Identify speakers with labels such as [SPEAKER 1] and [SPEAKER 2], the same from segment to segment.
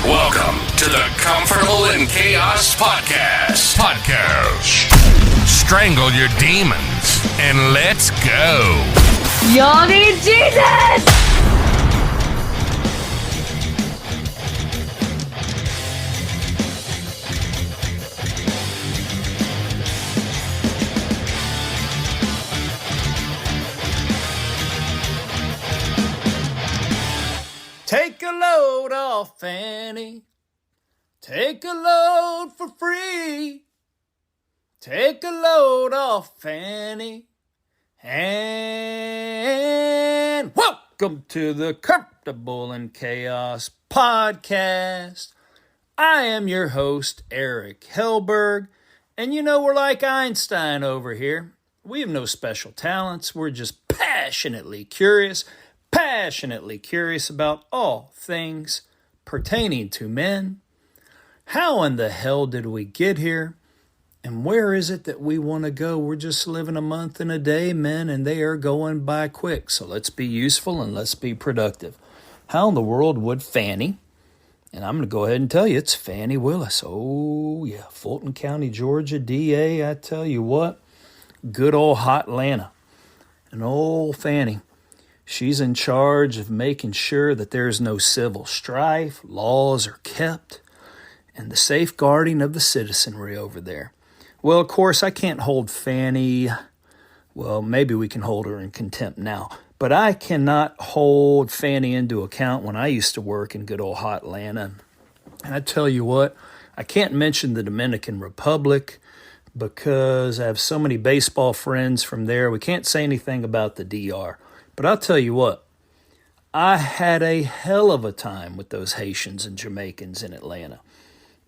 [SPEAKER 1] Welcome to the Comfortable in Chaos Podcast. Strangle your demons and let's go.
[SPEAKER 2] Y'all need Jesus!
[SPEAKER 3] Take a load off, Fanny. Take a load for free. Take a load off, Fanny. And welcome to the Comfortable in Chaos Podcast. I am your host, Eric Hellberg. And you know, we're like Einstein over here. We have no special talents. We're just passionately curious about all things pertaining to men. How in the hell did we get here? And where is it that we want to go? We're just living a month and a day, men, and they are going by quick. So let's be useful and let's be productive. How in the world would Fanny, and I'm going to go ahead and tell you, it's Fannie Willis. Oh, yeah, Fulton County, Georgia, DA. I tell you what, good old hot Atlanta. And old Fanny. She's in charge of making sure that there's no civil strife, laws are kept, and the safeguarding of the citizenry over there. Well, of course, I can't hold Fanny. Well, maybe we can hold her in contempt now. But I cannot hold Fanny into account when I used to work in good old hot Atlanta. And I tell you what, I can't mention the Dominican Republic because I have so many baseball friends from there. We can't say anything about the DR. But I'll tell you what, I had a hell of a time with those Haitians and Jamaicans in Atlanta.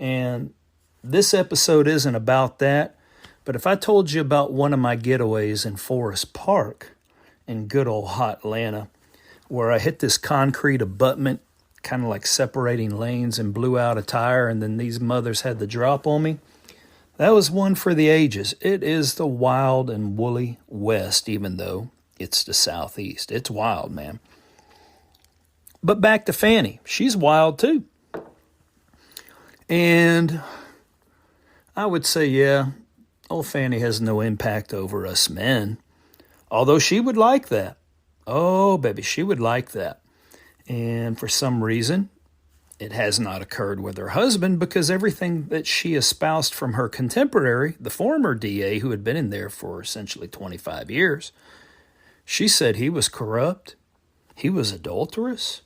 [SPEAKER 3] And this episode isn't about that, but if I told you about one of my getaways in Forest Park in good old hot Atlanta, where I hit this concrete abutment, kind of like separating lanes, and blew out a tire, and then these mothers had the drop on me, that was one for the ages. It is the wild and woolly West, even though it's the Southeast. It's wild, man. But back to Fanny. She's wild, too. And I would say, yeah, old Fanny has no impact over us men. Although she would like that. Oh, baby, she would like that. And for some reason, it has not occurred with her husband because everything that she espoused from her contemporary, the former DA who had been in there for essentially 25 years, she said he was corrupt, he was adulterous.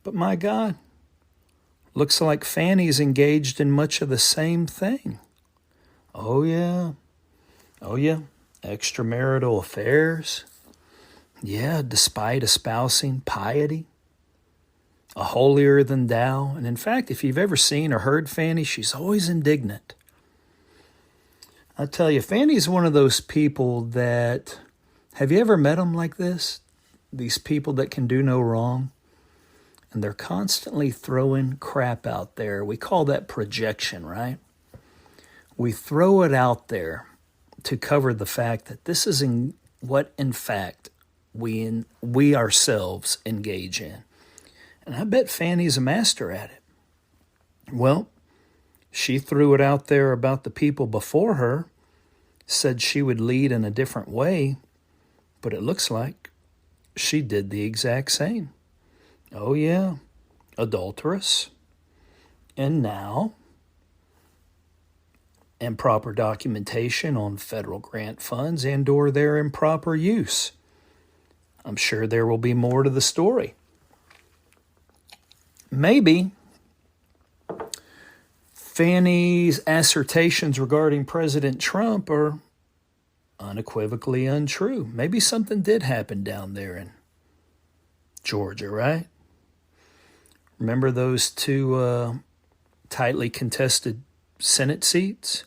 [SPEAKER 3] But my God, looks like Fanny's engaged in much of the same thing. Oh yeah, extramarital affairs. Yeah, despite espousing piety, a holier than thou. And in fact, if you've ever seen or heard Fanny, she's always indignant. I tell you, Fanny's one of those people that, have you ever met them like this? These people that can do no wrong. And they're constantly throwing crap out there. We call that projection, right? We throw it out there to cover the fact that this is what, in fact, we ourselves engage in. And I bet Fanny's a master at it. Well, she threw it out there about the people before her, said she would lead in a different way, but it looks like she did the exact same. Oh yeah, adulterous. And now, improper documentation on federal grant funds and or their improper use. I'm sure there will be more to the story. Maybe Fanny's assertions regarding President Trump are unequivocally untrue. Maybe something did happen down there in Georgia, right? Remember those two tightly contested Senate seats?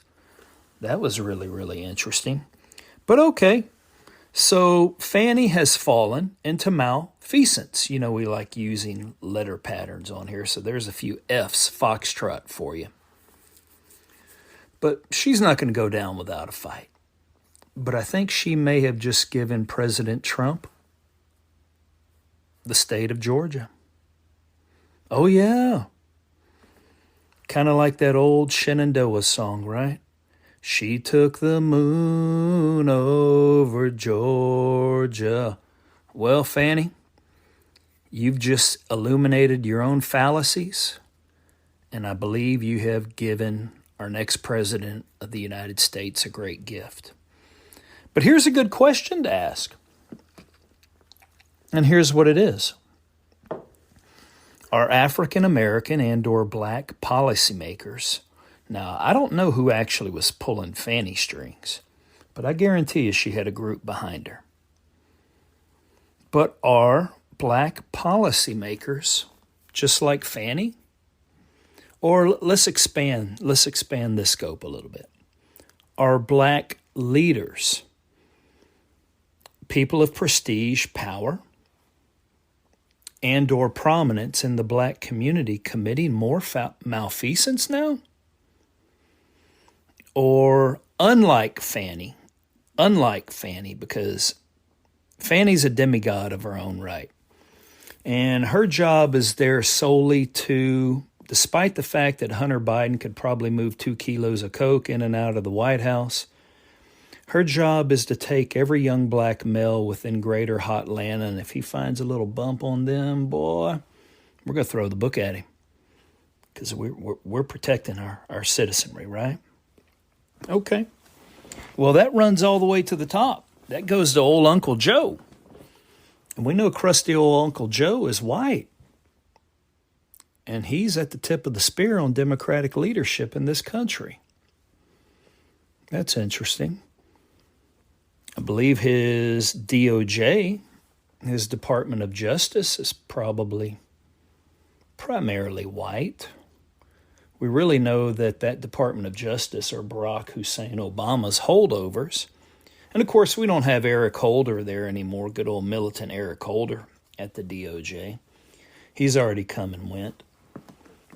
[SPEAKER 3] That was really, really interesting. But okay, so Fanny has fallen into malfeasance. You know, we like using letter patterns on here, so there's a few F's, foxtrot for you. But she's not going to go down without a fight. But I think she may have just given President Trump the state of Georgia. Oh, yeah. Kind of like that old Shenandoah song, right? She took the moon over Georgia. Well, Fanny, you've just illuminated your own fallacies, and I believe you have given our next president of the United States a great gift. But here's a good question to ask. And here's what it is. Are African American and or black policymakers, now I don't know who actually was pulling Fanny strings, but I guarantee you she had a group behind her. But are black policymakers just like Fanny? Or let's expand this scope a little bit. Are black leaders, people of prestige, power, and or prominence in the black community committing more malfeasance now? Or unlike Fanny, because Fanny's a demigod of her own right. And her job is there solely to, despite the fact that Hunter Biden could probably move 2 kilos of coke in and out of the White House, her job is to take every young black male within greater Hotlanta, and if he finds a little bump on them, boy, we're going to throw the book at him because we're protecting our citizenry, right? Okay. Well, that runs all the way to the top. That goes to old Uncle Joe. And we know crusty old Uncle Joe is white. And he's at the tip of the spear on Democratic leadership in this country. That's interesting. I believe his DOJ, his Department of Justice, is probably primarily white. We really know that Department of Justice are Barack Hussein Obama's holdovers. And of course, we don't have Eric Holder there anymore, good old militant Eric Holder at the DOJ. He's already come and went.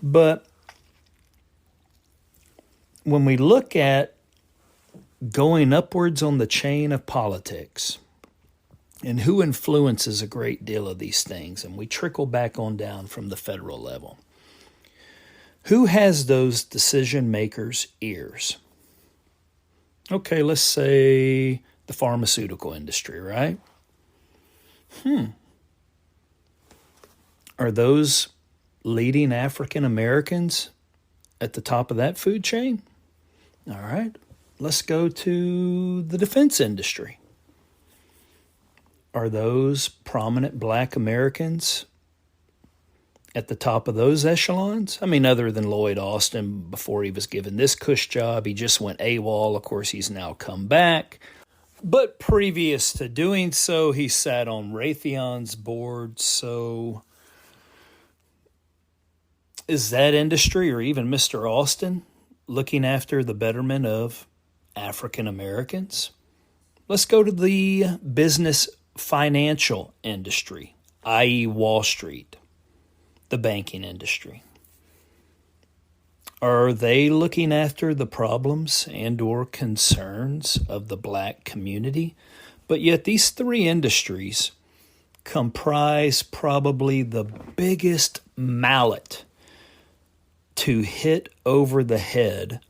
[SPEAKER 3] But when we look at going upwards on the chain of politics and who influences a great deal of these things, and we trickle back on down from the federal level, who has those decision makers' ears? Okay, let's say the pharmaceutical industry, right? Are those leading African Americans at the top of that food chain? All right, let's go to the defense industry. Are those prominent black Americans at the top of those echelons? I mean, other than Lloyd Austin, before he was given this cush job, he just went AWOL. Of course, he's now come back. But previous to doing so, he sat on Raytheon's board. So is that industry, or even Mr. Austin, looking after the betterment of African Americans? Let's go to the business financial industry, i.e. Wall Street, the banking industry. Are they looking after the problems and or concerns of the black community? But yet these 3 industries comprise probably the biggest mallet to hit over the head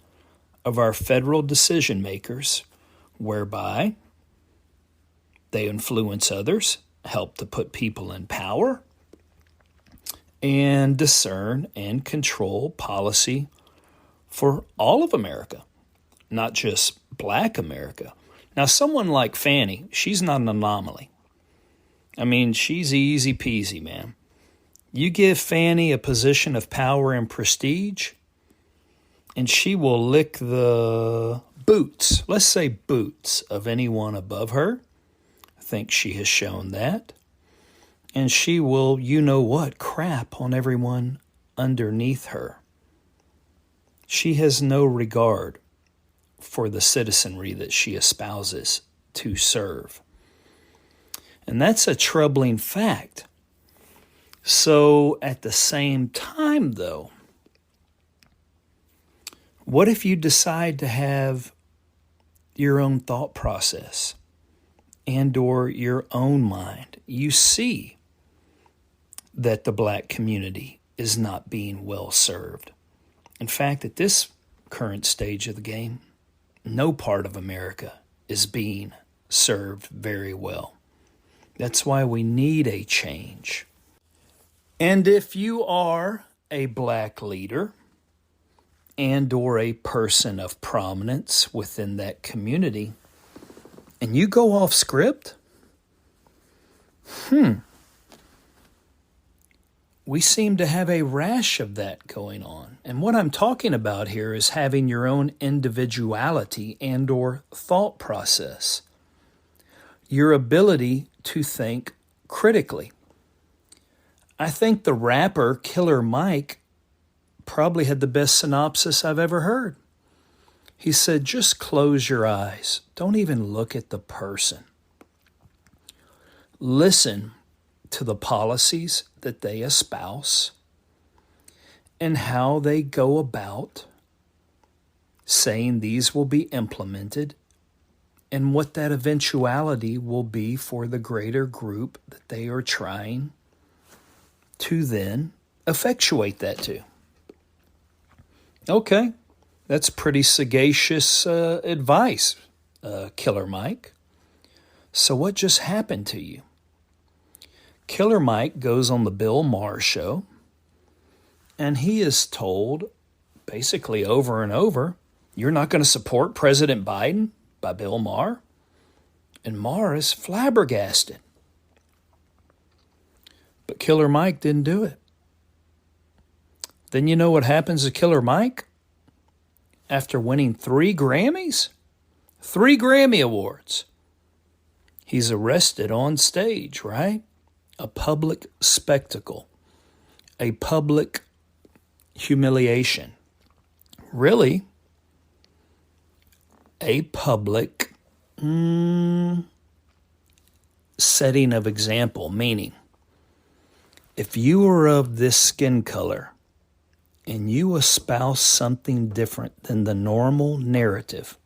[SPEAKER 3] of our federal decision makers, whereby they influence others, help to put people in power, and discern and control policy for all of America, not just black America. Now, someone like Fanny, she's not an anomaly. I mean, she's easy peasy, man. You give Fanny a position of power and prestige, and she will lick the boots, let's say boots, of anyone above her. I think she has shown that. And she will, you know what, crap on everyone underneath her. She has no regard for the citizenry that she espouses to serve. And that's a troubling fact. So at the same time, though, what if you decide to have your own thought process and or your own mind? You see that the black community is not being well served. In fact, at this current stage of the game, no part of America is being served very well. That's why we need a change. And if you are a black leader and or a person of prominence within that community, and you go off script, we seem to have a rash of that going on. And what I'm talking about here is having your own individuality and or thought process. Your ability to think critically. I think the rapper Killer Mike probably had the best synopsis I've ever heard. He said, just close your eyes. Don't even look at the person. Listen to the policies that they espouse and how they go about saying these will be implemented and what that eventuality will be for the greater group that they are trying to then effectuate that to. Okay, that's pretty sagacious advice, Killer Mike. So what just happened to you? Killer Mike goes on the Bill Maher show, and he is told basically over and over, you're not going to support President Biden by Bill Maher? And Maher is flabbergasted. But Killer Mike didn't do it. Then you know what happens to Killer Mike? After winning 3 Grammys? 3 Grammy Awards. He's arrested on stage, right? A public spectacle. A public humiliation. Really, a public setting of example, meaning if you are of this skin color and you espouse something different than the normal narrative,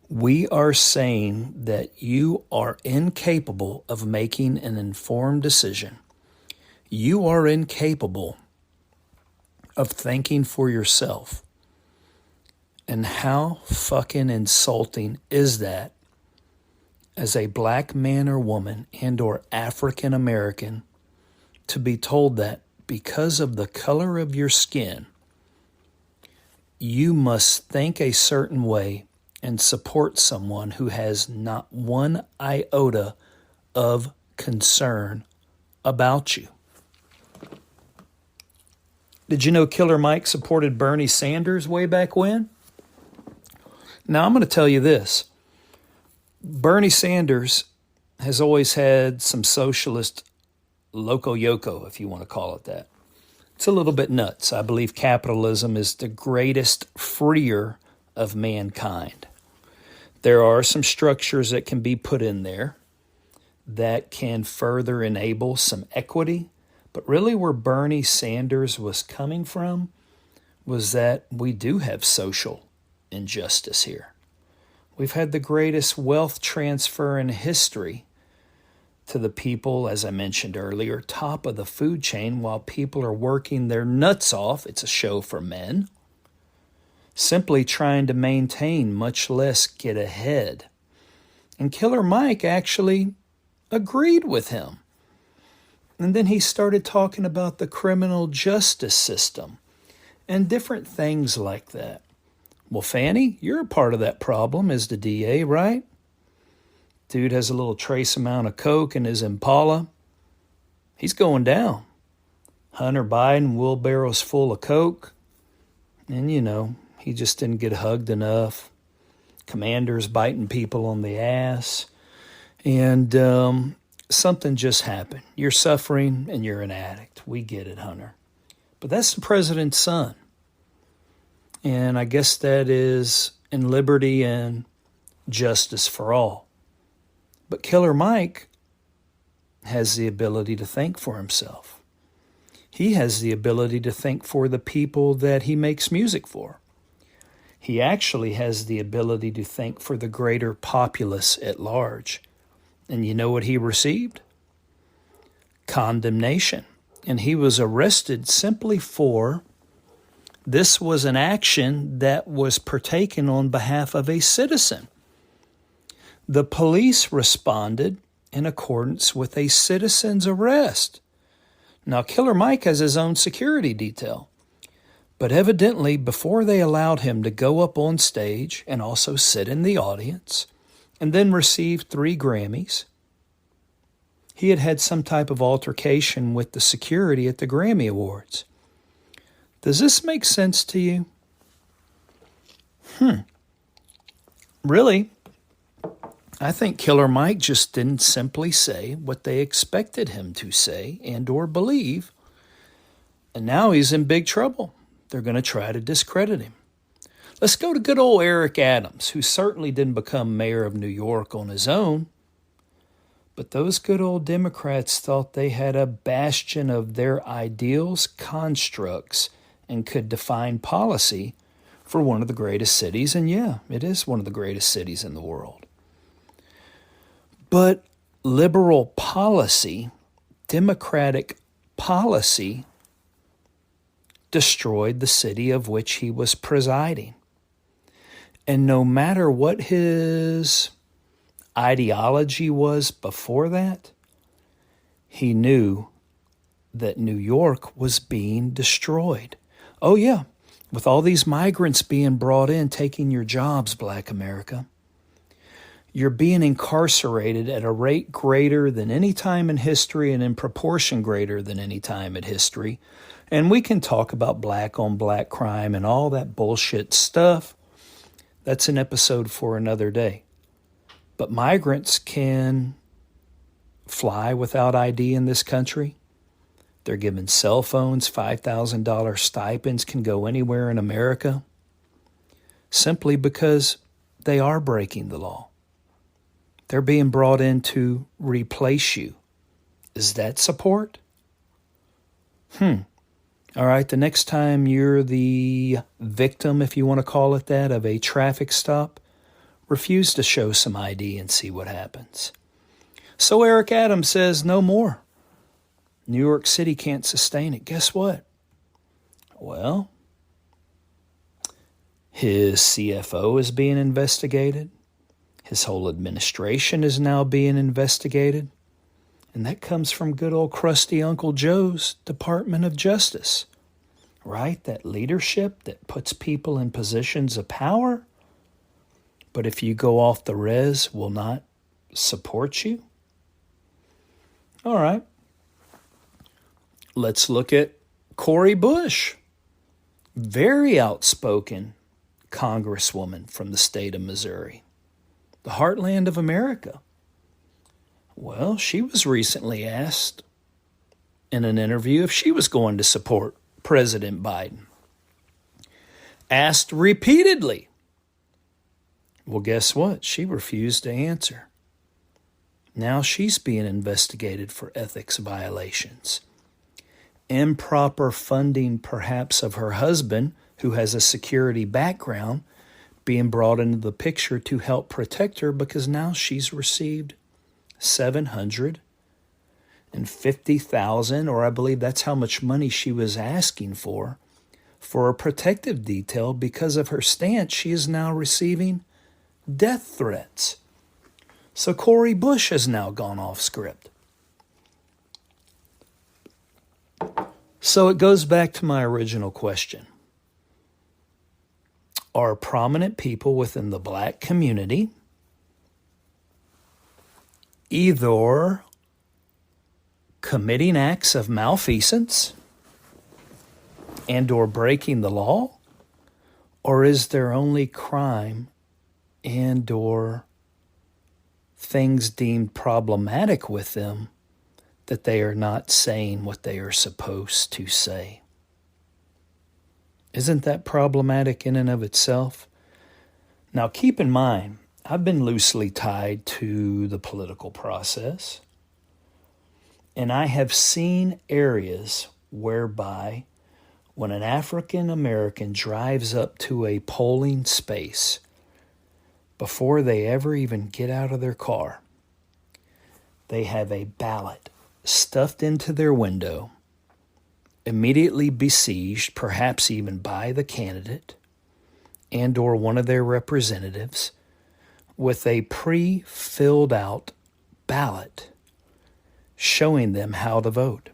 [SPEAKER 3] we are saying that you are incapable of making an informed decision. You are incapable of thinking for yourself. And how fucking insulting is that as a black man or woman and or African American to be told that because of the color of your skin, you must think a certain way and support someone who has not one iota of concern about you. Did you know Killer Mike supported Bernie Sanders way back when? Now, I'm going to tell you this. Bernie Sanders has always had some socialist loco-yoco, if you want to call it that. It's a little bit nuts. I believe capitalism is the greatest freer of mankind. There are some structures that can be put in there that can further enable some equity. But really where Bernie Sanders was coming from was that we do have social injustice here. We've had the greatest wealth transfer in history to the people, as I mentioned earlier, top of the food chain while people are working their nuts off. It's a show for men. Simply trying to maintain, much less get ahead. And Killer Mike actually agreed with him. And then he started talking about the criminal justice system and different things like that. Well, Fanny, you're a part of that problem as the DA, right? Dude has a little trace amount of coke in his Impala. He's going down. Hunter Biden, wheelbarrows full of coke. And, you know, he just didn't get hugged enough. Commanders biting people on the ass. And something just happened. You're suffering and you're an addict. We get it, Hunter. But that's the president's son. And I guess that is in liberty and justice for all. But Killer Mike has the ability to think for himself. He has the ability to think for the people that he makes music for. He actually has the ability to think for the greater populace at large. And you know what he received? Condemnation and he was arrested simply for this was an action that was partaken on behalf of a citizen. The police responded in accordance with a citizen's arrest. Now, Killer Mike has his own security detail, but evidently before they allowed him to go up on stage and also sit in the audience and then receive 3 Grammys, he had had some type of altercation with the security at the Grammy Awards. Does this make sense to you? Really? I think Killer Mike just didn't simply say what they expected him to say and or believe, and now he's in big trouble. They're going to try to discredit him. Let's go to good old Eric Adams, who certainly didn't become mayor of New York on his own, but those good old Democrats thought they had a bastion of their ideals, constructs, and could define policy for one of the greatest cities, and yeah, it is one of the greatest cities in the world. But liberal policy, democratic policy, destroyed the city of which he was presiding. And no matter what his ideology was before that, he knew that New York was being destroyed. Oh yeah, with all these migrants being brought in, taking your jobs, Black America, you're being incarcerated at a rate greater than any time in history and in proportion greater than any time in history. And we can talk about black on black crime and all that bullshit stuff. That's an episode for another day. But migrants can fly without ID in this country. They're given cell phones, $5,000 stipends, can go anywhere in America, simply because they are breaking the law. They're being brought in to replace you. Is that support? All right, the next time you're the victim, if you want to call it that, of a traffic stop, refuse to show some ID and see what happens. So Eric Adams says no more. New York City can't sustain it. Guess what? Well, his CFO is being investigated. His whole administration is now being investigated. And that comes from good old crusty Uncle Joe's Department of Justice, right? That leadership that puts people in positions of power, but if you go off the res, will not support you. All right. Let's look at Cori Bush, very outspoken congresswoman from the state of Missouri, the heartland of America. Well, she was recently asked in an interview if she was going to support President Biden. Asked repeatedly. Well, guess what? She refused to answer. Now she's being investigated for ethics violations. Improper funding, perhaps, of her husband, who has a security background, being brought into the picture to help protect her because now she's received $750,000, or I believe that's how much money she was asking for a protective detail. Because of her stance, she is now receiving death threats. So Cori Bush has now gone off script. So it goes back to my original question. Are prominent people within the black community either committing acts of malfeasance and or breaking the law, or is there only crime and or things deemed problematic with them that they are not saying what they are supposed to say? Isn't that problematic in and of itself? Now, keep in mind, I've been loosely tied to the political process, and I have seen areas whereby when an African American drives up to a polling space, before they ever even get out of their car, they have a ballot stuffed into their window immediately besieged, perhaps even by the candidate and or one of their representatives, with a pre-filled out ballot showing them how to vote.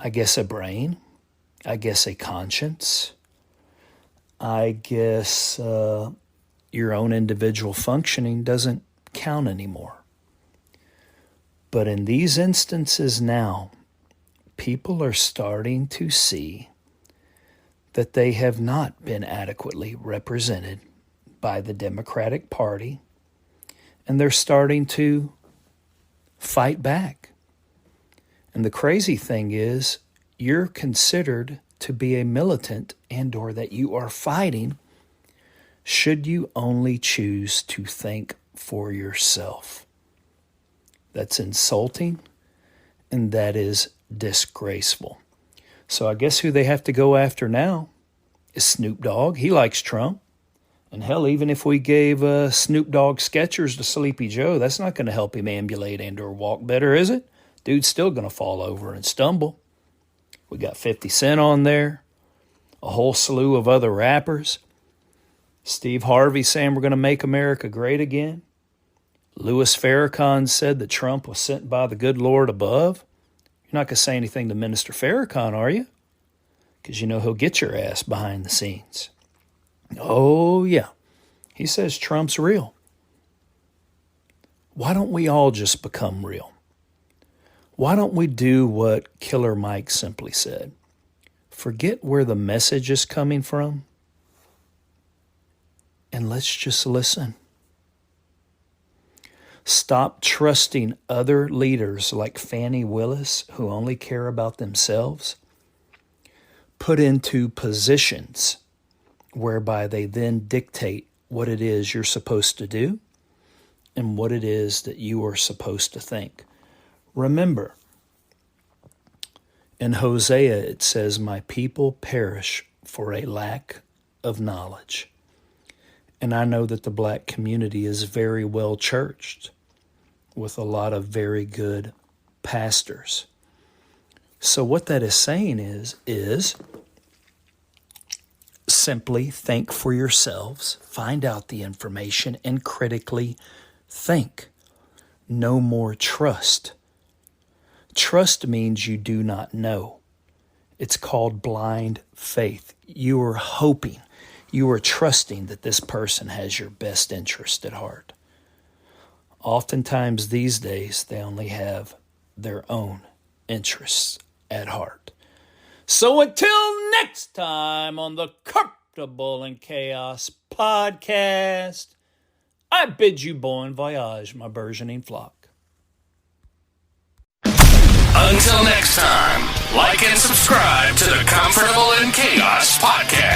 [SPEAKER 3] I guess a brain, I guess a conscience, I guess your own individual functioning doesn't count anymore. But in these instances now, people are starting to see that they have not been adequately represented by the Democratic Party, and they're starting to fight back. And the crazy thing is, you're considered to be a militant and or that you are fighting should you only choose to think for yourself. That's insulting, and that is disgraceful. So I guess who they have to go after now is Snoop Dogg. He likes Trump. And hell, even if we gave Snoop Dogg Skechers to Sleepy Joe, that's not going to help him ambulate and or walk better, is it? Dude's still going to fall over and stumble. We got 50 Cent on there, a whole slew of other rappers. Steve Harvey saying we're going to make America great again. Louis Farrakhan said that Trump was sent by the good Lord above. You're not going to say anything to Minister Farrakhan, are you? Because you know he'll get your ass behind the scenes. Oh, yeah. He says Trump's real. Why don't we all just become real? Why don't we do what Killer Mike simply said? Forget where the message is coming from, and let's just listen. Stop trusting other leaders like Fannie Willis who only care about themselves. Put into positions whereby they then dictate what it is you're supposed to do and what it is that you are supposed to think. Remember, in Hosea it says, my people perish for a lack of knowledge. And I know that the black community is very well churched with a lot of very good pastors. So what that is saying is simply think for yourselves, find out the information, and critically think. No more trust. Trust means you do not know. It's called blind faith. You are hoping, you are trusting that this person has your best interest at heart. Oftentimes these days, they only have their own interests at heart. So until next time on the Comfortable in Chaos podcast, I bid you bon voyage, my burgeoning flock.
[SPEAKER 1] Until next time, like and subscribe to the Comfortable in Chaos podcast.